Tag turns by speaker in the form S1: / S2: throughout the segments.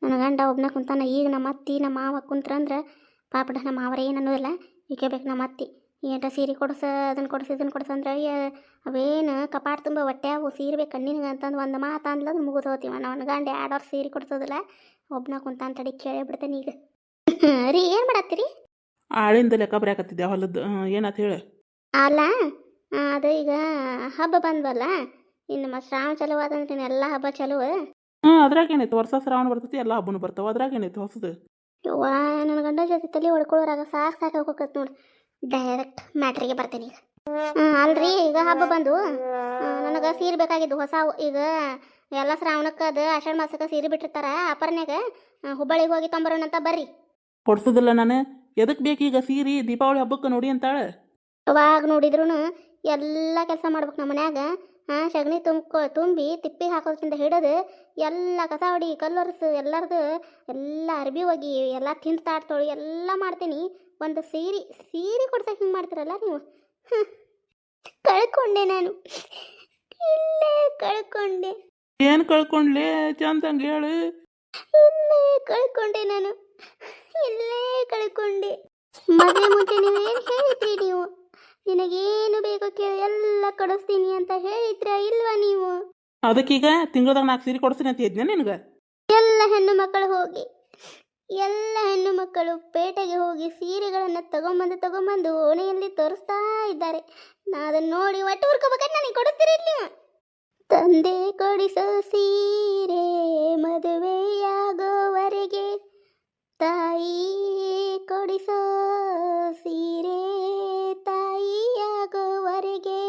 S1: ನನ್ನ ಗಂಡ ಒಬ್ಬನ ಕುಂತಾನ. ಈಗ ನಮ್ಮ ಅತ್ತಿ ನಮ್ಮ ಮಾವ ಕುಂತ್ರಂದ್ರೆ ಪಾಪಡ ನಮ್ಮ ಮಾವರ ಏನು ಅನ್ನೋದಿಲ್ಲ. ಈಕೆ ಬೇಕು ನಮ್ಮ ಅತ್ತಿ ಏನ್ರ ಸೀರೆ ಕೊಡ್ಸ ಅದನ್ನು ಕೊಡ್ಸ ಇದನ್ನು ಕೊಡ್ಸಂದ್ರೆ ಅವೇನು ಕಪಾಟ ತುಂಬ ಹೊಟ್ಟೆ ಅವು ಸೀರೆ ಬೇಕು ಕಣ್ಣಿನಿಗೆ ಅಂತಂದು ಒಂದು ಮಾತು ಅಂದ್ಲ ಅದು ಮುಗಿದು ಹೋಗ್ತೀವ. ನನ್ನ ಗಂಡ 2 ವರ್ಷ ಸೀರೆ ಕೊಡ್ಸೋದಿಲ್ಲ. ಒಬ್ಬನ ಕುಂತಾನ ತಡಿ ಕೇಳೇ ಬಿಡ್ತೇನೆ ಈಗ. ರೀ ಏನು ಮಾಡತ್ತೀರಿ?
S2: ಆಳಿಂದ ಲೆಕ್ಕ ಬರೆಯಾಕತ್ತಿದ್ದೆ ಹೊಲದ್ದು. ಏನಾತ ಹೇಳಿ?
S1: ಅಲ್ಲ ಅದು ಈಗ ಹಬ್ಬ ಬಂದ್ವಲ್ಲ, ಇನ್ನು ಮತ್ತು ಶ್ರಾವಣ ಚಲೋ ಆದಂದ್ರೆ ಎಲ್ಲ ಹಬ್ಬ ಚಲೋ.
S2: ಅದ್ರಾಗ ಏನೈತೆ, ವರ್ಷ ಶ್ರಾವಣ ಬರ್ತೈತಿ, ಎಲ್ಲ ಹಬ್ಬನು ಬರ್ತಾವ. ಅದ್ರಾಗ ಏನೈತೆ ಹೊಸದು?
S1: ಯವ್ವ ನನ್ನ ಗಂಡ ಜೊತೆ ತಲೆ ಹೊಡ್ಕೊಳ್ಳೋರಾಗ ಸಾಕು ಹೋಗತ್ತೆ ನೋಡಿ. ಡೈರೆಕ್ಟ್ ಮ್ಯಾಟ್ರಿಗೆ ಬರ್ತೇನೆ ಈಗ. ಅಲ್ರಿ ಈಗ ಹಬ್ಬ ಬಂದು ನನಗೆ ಸೀರೆ ಬೇಕಾಗಿದ್ದು ಹೊಸವು. ಈಗ ಎಲ್ಲ ಶ್ರಾವಣಕ್ಕೆ ಅದು ಆಷಾಢ ಮಾಸಕ್ಕೆ ಸೀರೆ ಬಿಟ್ಟಿರ್ತಾರ ಅಪರ್ನ್ಯಾಗ. ಹುಬ್ಬಳ್ಳಿಗೆ ಹೋಗಿ ತೊಂಬರೋಣ ಅಂತ ಬರ್ರಿ.
S2: ಕೊಡ್ಸೋದಿಲ್ಲ ನಾನು. ಎದಕ್ಕೆ ಬೇಕೀಗ ಸೀರೆ? ದೀಪಾವಳಿ ಹಬ್ಬಕ್ಕೆ ನೋಡಿ ಅಂತಾಳೆ.
S1: ಅವಾಗ ನೋಡಿದ್ರು ಎಲ್ಲ ಕೆಲಸ ಮಾಡ್ಬೇಕು ನಮ್ಮ ಮನ್ಯಾಗ. ಸಗಣಿ ತುಂಬಿ ತಿಪ್ಪಿಗೆ ಹಾಕೋದ್ರಿಂದ ಹಿಡಿದು ಎಲ್ಲ ಕಸ ಹೊಡಿ ಕಲ್ಲೊರೆಸು ಎಲ್ಲರದು ಎಲ್ಲ ಅರ್ಬಿ ಹೋಗಿ ಎಲ್ಲ ತಿಂದು ತಾಡ್ತೊಳಿ ಎಲ್ಲ ಮಾಡ್ತೀನಿ. ಒಂದು ಸೀರೆ ಕೊಡ್ಸಕ್ಕೆ ಹಿಂಗೆ ಮಾಡ್ತೀರಲ್ಲ ನೀವು. ಕಳ್ಕೊಂಡೆ ನಾನು, ಇಲ್ಲೇ ಕಳ್ಕೊಂಡೆ.
S2: ಏನು ಕಳ್ಕೊಂಡ್ಲೆ? ಚಂದಂಗೆ ಹೇಳು.
S1: ಇಲ್ಲೇ ಕಳ್ಕೊಂಡೆ ನಾನು, ಇಲ್ಲೇ ಕಳ್ಕೊಂಡೆ. ಮದುವೆ ಮುಂಚೆ ನೀವೇನು ಹೇಳಿದ್ರಿ ನೀವು? ನಿನಗೇನು ಬೇಕೋ ಕೇಳಿ ಎಲ್ಲ ಕೊಡಿಸ್ತೀನಿ ಅಂತ ಹೇಳಿದ್ರ ಇಲ್ವಾ ನೀವು?
S2: ಅದಕ್ಕೀಗ ತಿಂಗಳದಾಗ 4 ಸೀರೆ ಕೊಡಿಸ್ತೀನಿ ಅಂತ ಇದ್ನೆ ನಿನಗೆ.
S1: ಎಲ್ಲ ಹೆಣ್ಣು ಮಕ್ಕಳು ಪೇಟೆಗೆ ಹೋಗಿ ಸೀರೆಗಳನ್ನು ತಗೊಂಬಂದು ಓಣೆಯಲ್ಲಿ ತೋರಿಸ್ತಾ ಇದ್ದಾರೆ. ನಾ ಅದನ್ನು ನೋಡಿ ಒಟ್ಟು ಹುರ್ಕೋಬೇಕಂತ ನನಗೆ ಕೊಡುತ್ತೀರಿ ನೀವು? ತಂದೆ ಕೊಡಿಸೋ ಸೀರೆ ಮದುವೆಯಾಗೋವರೆಗೆ, ತಾಯಿ ಕೊಡಿಸೋ ಸೀರೆ ತಾಯಿಯಾಗೋವರೆಗೆ,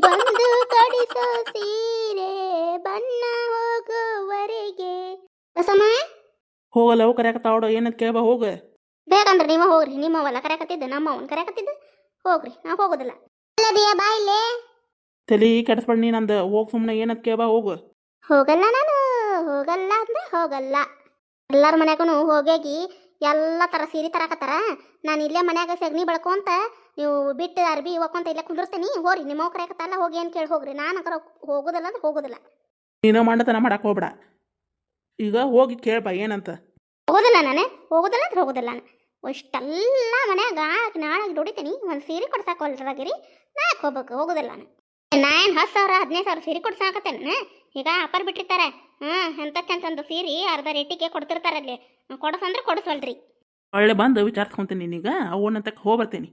S1: ಬಂದು ಕೊಡಿಸೋ ಸೀರೆ ಬಣ್ಣ ಹೋಗೋವರೆಗೆ. ಬಸಮ್ಮ
S2: ಹೋಗಲ್ಲ, ಅವು ಕರೆಯಾಕತ್ತಾವಡ. ಏನಂತ ಕೇಳ್ಬಾ, ಹೋಗ.
S1: ಬೇಕಂದ್ರೆ ನೀವು ಹೋಗ್ರಿ. ನಿಮ್ಮವಲ್ಲ ಕರೆಯಕತ್ತಿದ್ದ, ನಮ್ಮವನ್ ಕರೆಯಕತ್ತಿದ್ದ. ಹೋಗ್ರಿ, ನಾ ಹೋಗೋದಿಲ್ಲ. ಅಲ್ಲದಿಯ ಬಾಯಿಲೆ
S2: ತಲೆ ಕೆಡಿಸ್ಬೇಡ ನೀ ನಂದು. ಹೋಗಿ ಸುಮ್ಮನೆ ಏನಂತ ಕೇಳ್ಬಾ, ಹೋಗು.
S1: ಹೋಗಲ್ಲ ನಾನು, ಹೋಗಲ್ಲ ಅಂದ್ರೆ ಹೋಗಲ್ಲ. ಎಲ್ಲರ ಮನ್ಯಾಗೂ ಹೋಗಿ ಎಲ್ಲ ಥರ ಸೀರೆ ತರಕತ್ತಾರ. ನಾನು ಇಲ್ಲೇ ಮನ್ಯಾಗ ಸಗಣಿ ಬೆಳ್ಕೊಂತ ನೀವು ಬಿಟ್ಟು ಅರ್ಬಿ ಹೋಗ್ಕೊಂತ ಇಲ್ಲೇ ಕುಂದಿರ್ತೀನಿ. ಹೋಗ್ರಿ, ನಿಮ್ಮ ಕರೆಯಕತ್ತಲ್ಲ, ಹೋಗಿ ಏನು ಕೇಳಿ ಹೋಗ್ರಿ. ನಾನು ಅಂಕರ ಹೋಗೋದಿಲ್ಲ ಅಂದ್ರೆ ಹೋಗೋದಿಲ್ಲ.
S2: ನೀನು ಮಾಡತನ ಮಾಡಕ್ಕೆ ಹೋಗ್ಬೇಡ. ಈಗ ಹೋಗಿ ಕೇಳ್ಬಾ ಏನಂತ.
S1: ಹೋಗೋದಿಲ್ಲ ನಾನು, ಹೋಗೋದಿಲ್ಲ ಅಂದ್ರೆ ಹೋಗೋದಿಲ್ಲ ನಾನು. ಇಷ್ಟೆಲ್ಲ ಮನ್ಯಾಗ ನಾಳೆಗೆ ದುಡಿತೀನಿ. ಒಂದು ಸೀರೆ ಕೊಡ್ಸಾಕೊಲ್ರಾಗಿರಿ, ನಾ ಯಾಕೆ ಹೋಗೋದಿಲ್ಲ ನಾನು. ನಾನು 10,000 15,000 ಸೀರೆ ಕೊಡ್ಸಾಕತ್ತೇನೆ. ಈಗ ಅಪ್ಪರ್ ಬಿಟ್ಟಿರ್ತಾರೆ. ಎಂತಕ್ಕಂತಂದು ಸೀರೆ ಅರ್ಧ ರೇಟಿಗೆ ಕೊಡ್ತಿರ್ತಾರೆ. ಅಲ್ಲಿ ಕೊಡಿಸಂದ್ರೆ ಕೊಡಿಸವಲ್ರಿ.
S2: ಒಳ್ಳೆ ಬಂದು ವಿಚಾರಿಸ್ಕೊಂತೀನಿ ನೀಗ. ಅವನಂತಕ್ಕೆ ಹೋಗ್ಬರ್ತೀನಿ.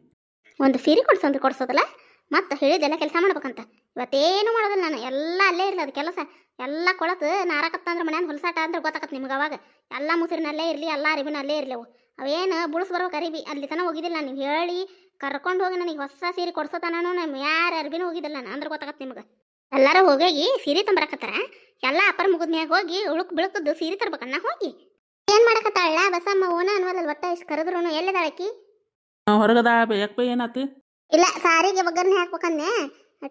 S1: ಒಂದು ಸೀರೆ ಕೊಡಿಸಂದ್ರೆ ಕೊಡಿಸೋದಿಲ್ಲ, ಮತ್ತು ಹೇಳಿದೆಲ್ಲ ಕೆಲಸ ಮಾಡ್ಬೇಕಂತ. ಇವತ್ತೇನು ಮಾಡೋದಿಲ್ಲ ನಾನು. ಎಲ್ಲ ಅಲ್ಲೇ ಇರಲಿ ಅದು ಕೆಲಸ. ಎಲ್ಲ ಕೊಳತು ನಾರಕತ್ತಂದ್ರೆ ಮನ್ಯಾಗ ಹೊಲಸಾಟ ಅಂದ್ರೆ ಗೊತ್ತಾಕತ್ತೆ ನಿಮ್ಗೆ. ಅವಾಗ ಎಲ್ಲ ಮುಸಿರಿನಲ್ಲೇ ಇರಲಿ, ಎಲ್ಲ ಅರಿವಿನಲ್ಲೇ ಇರಲಿ. ಅವೇನು ಬುಳ್ಸ್ ಬರ್ಬೇಕು ಅರಿವಿ. ಅಲ್ಲಿ ತನಕ ಹೋಗಿದ್ದಿಲ್ಲ ನೀವು. ಹೇಳಿ ಕರ್ಕೊಂಡು ಹೋಗಿ ನನಗೆ ಹೊಸ ಸೀರೆ ಕೊಡ್ಸೋತನೂ ನಮ್ಮ ಯಾರು ಅರ್ಬಿನೂ ಹೋಗಿದ್ದಿಲ್ಲ ನಾನು. ಅಂದ್ರೆ ಗೊತ್ತಾಗತ್ತೆ ನಿಮ್ಗೆ. ಎಲ್ಲರೂ ಹೋಗಿ ಸೀರೆ ತಂಬರಕತ್ತಾರ. ಎಲ್ಲ ಅಪ್ಪರ ಮುಗಿದ್ಮ್ಯಾಗ ಹೋಗಿ ಬಿಳುಕದ್ದು ಸೀರೆ ತರ್ಬೇಕಣ್ಣ. ಹೋಗಿ ಏನು ಮಾಡಕತ್ತಾಳ ಬಸಮ್ಮ? ಓನ ಅನ್ವಲ್ಲ ಒಟ್ಟ ಇಷ್ಟು ಕರೆದ್ರು ಎಲ್ಲದಾಳಕಿ?
S2: ಹೊರಗದ ಯಾಕೆ ಏನಾತು?
S1: ಇಲ್ಲ, ಸಾರಿಗೆ ಒಗ್ಗರಣೆ ಹಾಕ್ಬೇಕಂದೆ.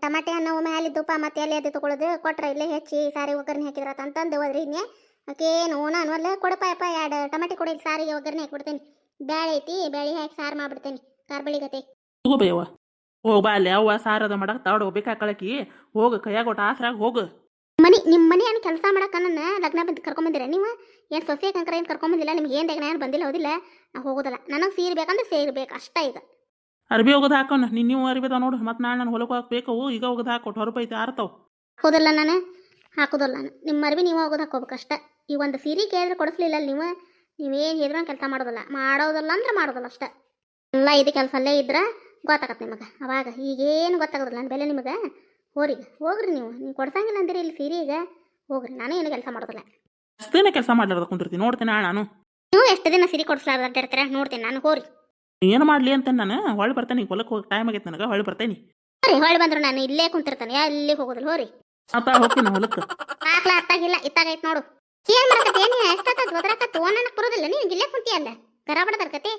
S1: ಟಮಾಟೆ ಹಣ್ಣು ಮ್ಯಾಲಿದ್ದುಪ್ಪ ಮತ್ತೆ ಎಲೆ ಅದು ತೊಗೊಳೋದು ಕೊಟ್ರೆ ಇಲ್ಲೇ ಹೆಚ್ಚಿ ಸಾರಿಗೆ ಒಗ್ಗರಣೆ ಹಾಕಿದ್ರತ ಅಂತಂದು ಹೋದ್ರಿ ಇನ್ನೇ. ಆಕೇನು ಓನ ಅನ್ವಲ್ಲ ಕೊಡಪ್ಪ 2 ಟಮಾಟೆ ಕೊಡಿ, ಸಾರಿಗೆ ಒಗ್ಗರಣೆ ಹಾಕ್ಬಿಡ್ತೇನೆ. ಬ್ಯಾಳೆ ಐತಿ, ಬ್ಯಾಳೆ ಹಾಕಿ ಸಾರು ಮಾಡ್ಬಿಡ್ತೇನೆ. ಕಾರ್ಬಳಿಗತೆ
S2: ಹೋಗ್ಬೇಯವ್ವ. ಹೋಗ್ಬಾ. ಅಲ್ಲಿ ಅವ್ವ ಸಾರದ ಮಾಡಕ್ಕೆ ತಾವಡ ಬೇಕಾಕಳಕಿ. ಹೋಗು, ಕೈಯಾಗ ಒಟ್ಟು ಆಸರಾಗ ಹೋಗು.
S1: ನಿಮ್ಮ ಮನೆ ಏನು ಕೆಲಸ ಮಾಡಕ್ಕೆ ನನ್ನ ಲಗ್ನ ಬಂದು ಕರ್ಕೊಂಬಂದಿರ ನೀವು? ಏನು ಸೊಸೆ ಕಂಕರ ಏನು ಕರ್ಕೊಂಬಂದಿಲ್ಲ? ನಿಮ್ಗೆ ಏನು ಏನು ಬಂದಿಲ್ಲ ಹೋದಿಲ್ಲ? ನಾವು ಹೋಗೋದಿಲ್ಲ. ನನಗೆ ಸೀರೆ ಬೇಕಂದ್ರೆ ಸೀರೆ ಬೇಕು ಅಷ್ಟ. ಈಗ
S2: ಅರ್ಬಿ ಹೋಗೋದು ಹಾಕೋಣ. ನೀವು ಅರ್ಬಿದ ನೋಡು. ಮತ್ತು ನಾಳೆ ನಾನು ಹೊಲಕ್ಕೆ ಹಾಕ್ಬೇಕು. ಈಗ ಹೋಗೋದು ಹಾಕೊಟ್ಟು ಹೊರಪೈತಿ ಆರ್ತಾವ.
S1: ಹಾಕೋದಿಲ್ಲ ನಾನು, ಹಾಕೋದಿಲ್ಲ ನಾನು. ನಿಮ್ಮ ಅರ್ಬಿ ನೀವು ಹೋಗೋದು ಹಾಕೋಬೇಕು ಅಷ್ಟ. ಈ ಒಂದು ಸೀರೆ ಕೇಳಿದ್ರೆ ಕೊಡಿಸ್ಲಿಲ್ಲ ನೀವೇನು ಹೇಳಿದ್ರು ಕೆಲಸ ಮಾಡೋದಿಲ್ಲ ಅಂದ್ರೆ ಮಾಡೋದಿಲ್ಲ ಅಷ್ಟ. ಎಲ್ಲ ಇದು ಕೆಲಸ ಅಲ್ಲೇ ಇದ್ರೆ ಗೊತ್ತಾಗತ್ತೆ ನಿಮಗೆ. ಅವಾಗ ಈಗೇನು ಗೊತ್ತಾಗೋದಿಲ್ಲ ನನ್ನ ಬೆಲೆ ನಿಮಗೆ. ಹೋಗ್ರಿ ನೀವು ಕೊಡ್ಸಂಗಿಲ್ಲ ಅಂದಿರಿ ಇಲ್ಲಿ ಸೀರೆ. ಈಗ ಹೋಗ್ರಿ, ನಾನು ಏನು ಕೆಲಸ ಮಾಡೋದಿಲ್ಲ.
S2: ಅಷ್ಟೇನೆ ಕೆಲಸ ಮಾಡ್ಲಾರ್ದ ಕುಂದಿರ್ತೀನಿ. ನೋಡ್ತೀನಿ ನಾನು.
S1: ನೀವು ಎಷ್ಟು ದಿನ ಸೀರೆ ಕೊಡಿಸ್ಲಾರ್ದ ಅಡ್ಡಾಡ್ತೀರ ನೋಡ್ತೀನಿ ನಾನು. ಹೋರಿ
S2: ಏನು ಮಾಡಲಿ ಅಂತ ನಾನು ಹೊಳ್ಳಿ ಬರ್ತೇನೆ. ಹೊಲಕ್ಕೆ ಹೋಗಿ ಟೈಮ್ ಆಗೈತೆ ನನಗೆ. ಹೊಳ್ಳಿ ಬರ್ತೇನೆ.
S1: ಹೊಳ್ಳಿ ಬಂದ್ರು ನಾನು ಇಲ್ಲೇ ಕುಂತಿರ್ತಾನೆ, ಎಲ್ಲಿ ಹೋಗೋದಿಲ್ಲ. ಹೋರಿ
S2: ಹೋಗ್ತೀನಿ ಹೊಲಕ್ಕೆ.
S1: ಹಾಕ್ಲಾ ಅತ್ತಾಗಿಲ್ಲ, ಇತ್ತಾಗೈತೆ ನೋಡು. ಏನು ಮಾಡಕತ್ತೆ? ಏನು ಎಷ್ಟೊತ್ತ ಒದರಾಕತ್ತು? ಓನಕ್ಕೆ ಬರೋದಿಲ್ಲ ನೀನು ಇಲ್ಲೇ ಕುಂತಿಯಲ್ಲ. ಕರ ಬಡದರ್ಕತಿ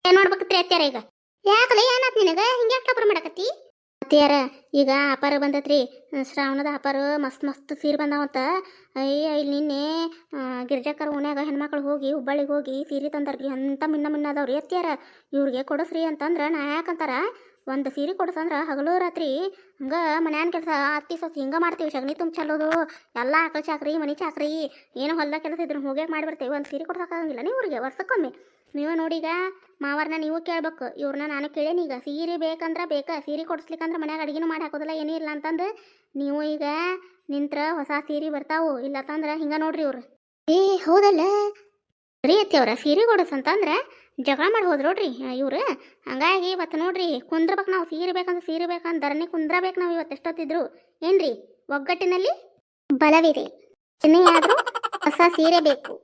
S1: ಏನು ನೋಡ್ಬೇಕತ್ರಿ ಅತ್ಯಾರ? ಈಗ ಯಾಕಲ್ಲ ಏನಾತ್ ನಿನಗೆ ಹಿಂಗೆ ಯಾಕೆ ಮಾಡಕತ್ತಿ? ಅತ್ಯಾರ ಈಗ ಅಪಾರ ಬಂದತ್ರಿ. ಶ್ರಾವಣದ ಅಪಾರ ಮಸ್ತ್ ಸೀರೆ ಬಂದಾವಂತ. ಅಯ್ಯ ಇಲ್ಲಿ ನಿನ್ನೆ ಗಿರ್ಜಾಕರ್ ಓಣ್ಯಾಗ ಹೆಣ್ಮಕ್ಳು ಹೋಗಿ ಹುಬ್ಬಳ್ಳಿಗೆ ಹೋಗಿ ಸೀರೆ ತಂದಾರ್ರಿ. ಅಂತ ಮಿನ್ನದವ್ರಿ ಅತ್ಯಾರ. ಇವ್ರಿಗೆ ಕೊಡಸ್ರಿ ಅಂತಂದ್ರೆ ನಾ ಯಾಕಂತಾರ ಒಂದು ಸೀರೆ ಕೊಡ್ಸಂದ್ರೆ ಹಗಲು ರಾತ್ರಿ ಹಂಗೆ ಮನ್ಯಾನ ಕೆಲಸ ಅತ್ತಿ ಸೊಸಿ ಹಿಂಗೆ ಮಾಡ್ತೀವಿ ಸಗಣಿ ತುಂಬ ಚಲ್ಲೋದು ಎಲ್ಲ ಆಕಳ ಚಾಕ್ರಿ ಮನೆ ಚಾಕ್ರಿ ಏನೋ ಹೊಲ್ದಾಗ ಕೆಲಸ ಇದ್ರು ಹೋಗೇ ಮಾಡಿಬಿಡ್ತೀವಿ ಒಂದು ಸೀರೆ ಕೊಡ್ಸೋಕ್ಕಾಗಂಗಿಲ್ಲ ನೀವು ಇವ್ರಿಗೆ ವರ್ಷಕ್ಕೊಮ್ಮೆ ನೀವು ನೋಡೀಗ ಮಾವರ್ನ ನೀವು ಕೇಳ್ಬೇಕು ಇವ್ರನ್ನ ನಾನು ಕೇಳೇನಿ ಈಗ ಸೀರೆ ಬೇಕಂದ್ರೆ ಬೇಕಾ ಸೀರೆ ಕೊಡಿಸ್ಲಿಕ್ಕಂದ್ರೆ ಮನ್ಯಾಗ ಅಡುಗೆನೂ ಮಾಡಿ ಹಾಕೋದಿಲ್ಲ ಏನೂ ಇಲ್ಲ ಅಂತಂದು ನೀವು ಈಗ ನಿಂತ್ರ ಹೊಸ ಸೀರೆ ಬರ್ತಾವು ಇಲ್ಲತ್ತಂದ್ರೆ ಹಿಂಗೆ ನೋಡ್ರಿ ಇವ್ರು ಏ ಹೌದಲ್ಲ ರೀ ಅತ್ತಿಯವ್ರ ಸೀರೆ ಕೊಡಿಸಂತಂದ್ರೆ ಜಗಳ ಮಾಡಿ ಹೋದ್ರು ನೋಡ್ರಿ ಇವ್ರು ಹಂಗಾಗಿ ಇವತ್ತು ನೋಡ್ರಿ ಕುಂದ್ರಬೇಕು ನಾವು ಸೀರೆ ಬೇಕಂದ್ರೆ ಸೀರೆ ಬೇಕಂದ್ರೆ ಧರಣಿ ಕುಂದ್ರಬೇಕು ನಾವು ಇವತ್ತು ಎಷ್ಟೊತ್ತಿದ್ರು ಏನ್ರಿ ಒಗ್ಗಟ್ಟಿನಲ್ಲಿ ಬಲವಿದೆ ಏನೇ ಆದರೂ ಹೊಸ ಸೀರೆ ಬೇಕು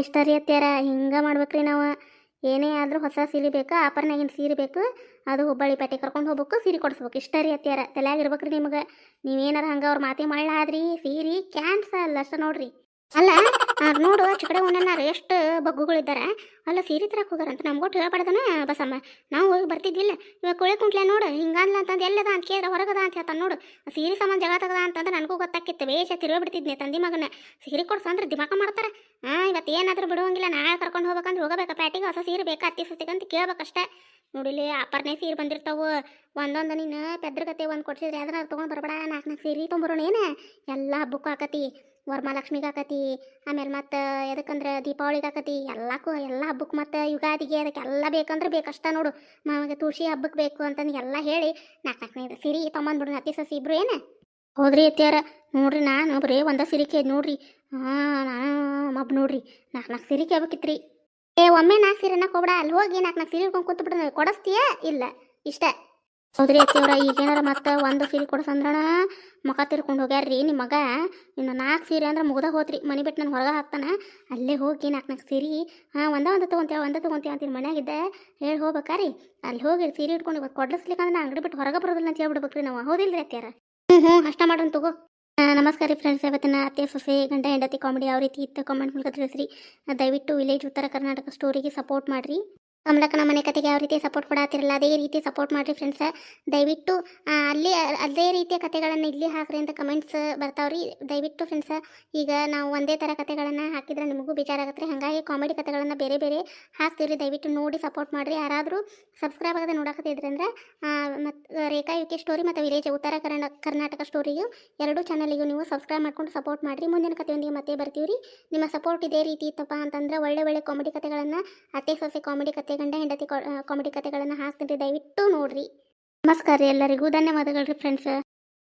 S1: ಇಷ್ಟ ರೀ ಅತ್ತಿಯಾರ ಹಿಂಗೆ ಮಾಡ್ಬೇಕ್ರಿ ನಾವು ಏನೇ ಆದರೂ ಹೊಸ ಸೀರೆ ಬೇಕು ಆಪರ್ನಾಗಿನ ಸೀರೆ ಬೇಕು ಅದು ಹುಬ್ಬಳ್ಳಿ ಪೇಟೆ ಕರ್ಕೊಂಡು ಹೋಗ್ಬೇಕು ಸೀರೆ ಕೊಡಿಸ್ಬೇಕು ಇಷ್ಟ ರೀ ಅತ್ತಿಯಾರ ತಲೆಯಾಗಿರ್ಬೇಕ್ರಿ ನಿಮಗೆ ನೀವೇನಾರ ಹಂಗೆ ಅವ್ರ ಮಾತಿ ಮಾಡಲಾದ್ರಿ ಸೀರೆ ಕ್ಯಾನ್ಸಲ್ ಅಷ್ಟ ನೋಡ್ರಿ ಅಲ್ಲ ನೋಡು ಚಿಕಡೆ ಒಂದನ್ನಾರು ಎಷ್ಟು ಬಗ್ಗುಗಳಿದ್ದಾರೆ ಅಲ್ಲ ಸೀರೆ ತರಕ್ಕೆ ಹೋಗಾರಂತ ನಮ್ಗೊಟ್ಟು ಹೇಳ್ಬಾರ್ದನ ಬಸಮ್ಮ ನಾವು ಹೋಗಿ ಬರ್ತಿದ್ವಿಲ್ಲ ಇವಾಗ ಕುಳೆ ಕುಂಟ್ಲೆ ನೋಡು ಹಿಂಗಲ್ಲ ಅಂತಂದು ಎಲ್ಲದ ಅಂತ ಕೇಳಿದ್ರೆ ಹೊರಗದ ಅಂತ ಹೇಳ್ತಾನೆ ನೋಡು ಸೀರೆ ಸಂಬಂಧ ಜಗ ತಗದ ಅಂತಂದ್ರೆ ನನಗೂ ಗೊತ್ತಾಕಿತ್ತು ಬೇಷ ತಿರುಗಿಬಿಡ್ತಿದ್ನೆ ತಂದಿ ಮಗನ ಸೀರೆ ಕೊಡ್ಸಂದ್ರೆ ದಿಮಾಕ ಮಾಡ್ತಾರೆ ಇವತ್ತು ಏನಾದರೂ ಬಿಡುವಂಗಿಲ್ಲ ನಾಳೆ ಕರ್ಕೊಂಡು ಹೋಗ್ಬೇಕಂದ್ರೆ ಹೋಗಬೇಕು ಪ್ಯಾಟಿಗೆ ಹೊಸ ಸೀರೆ ಬೇಕಾ ಅತ್ತಿ ಸತಿಗಂತ ಕೇಳ್ಬೇಕಷ್ಟೇ ನೋಡಿಲಿ ಆಪರ್ನೇ ಸೀರೆ ಬಂದಿರ್ತಾವು ಒಂದೊಂದು ನೀನು ಪೆದ್ರಗತೆ ಒಂದು ಕೊಡ್ಸಿದ್ರೆ ಅದನ್ನ ತೊಗೊಂಡು ಬರಬೇಡ ನಾಲ್ಕು ಸೀರೆ ತೊಂಬರೋಣ ಏನು ಎಲ್ಲ ಹಬ್ಬಕ್ಕೂ ಆಕತಿ ವರಮಹಾಲಕ್ಷ್ಮಿಗೆ ಆಕತಿ ಆಮೇಲೆ ಮತ್ತು ಎದಕ್ಕಂದ್ರೆ ದೀಪಾವಳಿಗೆ ಆಕತಿ ಎಲ್ಲಕ್ಕೂ ಎಲ್ಲ ಹಬ್ಬಕ್ಕೆ ಮತ್ತು ಯುಗಾದಿಗೆ ಅದಕ್ಕೆಲ್ಲ ಬೇಕಂದ್ರೆ ಬೇಕಷ್ಟ ನೋಡು ಮಾವಿಗೆ ತುಳಸಿ ಹಬ್ಬಕ್ಕೆ ಬೇಕು ಅಂತಂದು ಎಲ್ಲ ಹೇಳಿ ನಾಲ್ಕು ಸೀರೆ ತೊಗೊಂಬಂದ್ಬಿಡು ಅತ್ತಿ ಸಸಿ ಇಬ್ರು ಏನು ಹೌದ್ರಿ ಅತ್ತಿಯಾರ ನೋಡ್ರಿ ನಾನು ಬರೀ ಒಂದೇ ಸೀರೆ ಕೇಳಿ ನೋಡ್ರಿ ನಾನು ಮಬ್ಬ ನೋಡ್ರಿ ನಾಲ್ಕು ಸೀರೆ ಕೇಳ್ಬೇಕಿತ್ರಿ ಒಮ್ಮೆ 4 ಸೀರೆ ಅನ್ನಕ್ಕೆ ಹೋಗ್ಬೇಡ ಅಲ್ಲಿ ಹೋಗಿ 4 ಸೀರೆ ಹಿಡ್ಕೊಂಡು ಕೂತ್ಬಿಟ್ರೆ ಕೊಡಿಸ್ತೀಯಾ ಇಲ್ಲ ಇಷ್ಟ ಹೌದ್ರಿ ಅತ್ತಿಯವ್ರ ಈಗೇನಾರ ಮತ್ತೆ ಒಂದು ಸೀರೆ ಕೊಡ್ಸಂದ್ರಣ ಮಗ ತಿರ್ಕೊಂಡು ಹೋಗ್ಯಾರ್ರಿ ನಿಮ್ಮ ಮಗ ಇನ್ನು 4 ಸೀರೆ ಅಂದ್ರೆ ಮುಗ್ದ ಹೋತ್ರಿ ಮನೆ ಬಿಟ್ಟು ನಾನು ಹೊರಗೆ ಹಾಕ್ತಾನೆ ಅಲ್ಲೇ ಹೋಗಿ 4 ಸೀರೆ ಒಂದು ತೊಗೊಂತೀವಿ ಅಂತೀನಿ ಮನ್ಯಾಗಿದ್ದೆ ಹೇಳಿ ಹೋಗ್ಬೇಕಾರಿ ಅಲ್ಲಿ ಹೋಗಿ ಸೀರೆ ಇಟ್ಕೊಂಡು ಇವತ್ತು ಕೊಡ್ಲಿಸ್ಲಿಕ್ಕಂದ್ರೆ ನಾನು ಅಂಗಡಿ ಬಿಟ್ಟು ಹೊರಗೆ ಬರೋದಿಲ್ಲ ಅಂತ ಹೇಳ್ಬಿಡ್ಬೇಕ್ರಿ ನಾವು ಹೌದಿಲ್ರಿ ಅತ್ತಿಯಾರ ಅಷ್ಟ ಮಾಡೋಣ ತಗೋ ನಮಸ್ಕಾರ ರೀ ಫ್ರೆಂಡ್ಸ್ ಇವತ್ತಿನ ಅತ್ತೆ ಸೊಸೆ ಗಂಡ ಹೆಂಡತಿ ಕಾಮಿಡಿ ಯಾವ ರೀತಿ ಇತ್ತು ಕಾಮೆಂಟ್ ಮೂಲಕ ತಿಳಿಸ್ರಿ ದಯವಿಟ್ಟು ವಿಲೇಜ್ ಉತ್ತರ ಕರ್ನಾಟಕ ಸ್ಟೋರಿಗೆ ಸಪೋರ್ಟ್ ಮಾಡಿರಿ ಕಮಲಕ್ಕನ ಮನೆ ಕತೆಗೆ ಯಾವ ರೀತಿ ಸಪೋರ್ಟ್ ಕೊಡಾತಿರಲ್ಲ ಅದೇ ರೀತಿ ಸಪೋರ್ಟ್ ಮಾಡಿರಿ ಫ್ರೆಂಡ್ಸ್ ದಯವಿಟ್ಟು ಅದೇ ರೀತಿಯ ಕತೆಗಳನ್ನು ಇಲ್ಲಿ ಹಾಕ್ರಿ ಅಂತ ಕಮೆಂಟ್ಸ್ ಬರ್ತಾವ್ರಿ ದಯವಿಟ್ಟು ಫ್ರೆಂಡ್ಸ್ ಈಗ ನಾವು ಒಂದೇ ಥರ ಕತೆಗಳನ್ನು ಹಾಕಿದ್ರೆ ನಿಮಗೂ ಬೇಜಾರಾಗತ್ತೆ ಹಾಗಾಗಿ ಕಾಮಿಡಿ ಕತೆಗಳನ್ನು ಬೇರೆ ಬೇರೆ ಹಾಕ್ತೀರಿ ದಯವಿಟ್ಟು ನೋಡಿ ಸಪೋರ್ಟ್ ಮಾಡಿರಿ ಯಾರಾದರೂ ಸಬ್ಸ್ಕ್ರೈಬ್ ಆಗದೆ ನೋಡಕತ್ತಿದ್ರಿ ಅಂದ್ರೆ ಮತ್ತು ರೇಖಾ ಯುಕೆ ಸ್ಟೋರಿ ಮತ್ತು ವಿಲೇಜ್ ಉತ್ತರ ಕರ್ನಾಟಕ ಸ್ಟೋರಿಯು ಎರಡೂ ಚಾನಲಿಗೂ ನೀವು ಸಬ್ಸ್ಕ್ರೈಬ್ ಮಾಡ್ಕೊಂಡು ಸಪೋರ್ಟ್ ಮಾಡಿರಿ ಮುಂದಿನ ಕತೆಯೊಂದಿಗೆ ಮತ್ತೆ ಬರ್ತೀವ್ರಿ ನಿಮ್ಮ ಸಪೋರ್ಟ್ ಇದೇ ರೀತಿ ಇತ್ತಪ್ಪ ಅಂತಂದ್ರೆ ಒಳ್ಳೆ ಕಾಮಿಡಿ ಕತೆಗಳನ್ನು ಅತ್ತೆ ಸೊಸೆ ಕಾಮಿಡಿ ಕತೆ ಗಂಡ ಹೆಂಡತಿ ಕಾಮಿಡಿ ಕತೆಗಳನ್ನು ಹಾಕ್ತೀನಿ ದಯವಿಟ್ಟು ನೋಡ್ರಿ ನಮಸ್ಕಾರ ರೀ ಎಲ್ಲರಿಗೂ ಧನ್ಯವಾದಗಳು ರೀ ಫ್ರೆಂಡ್ಸ್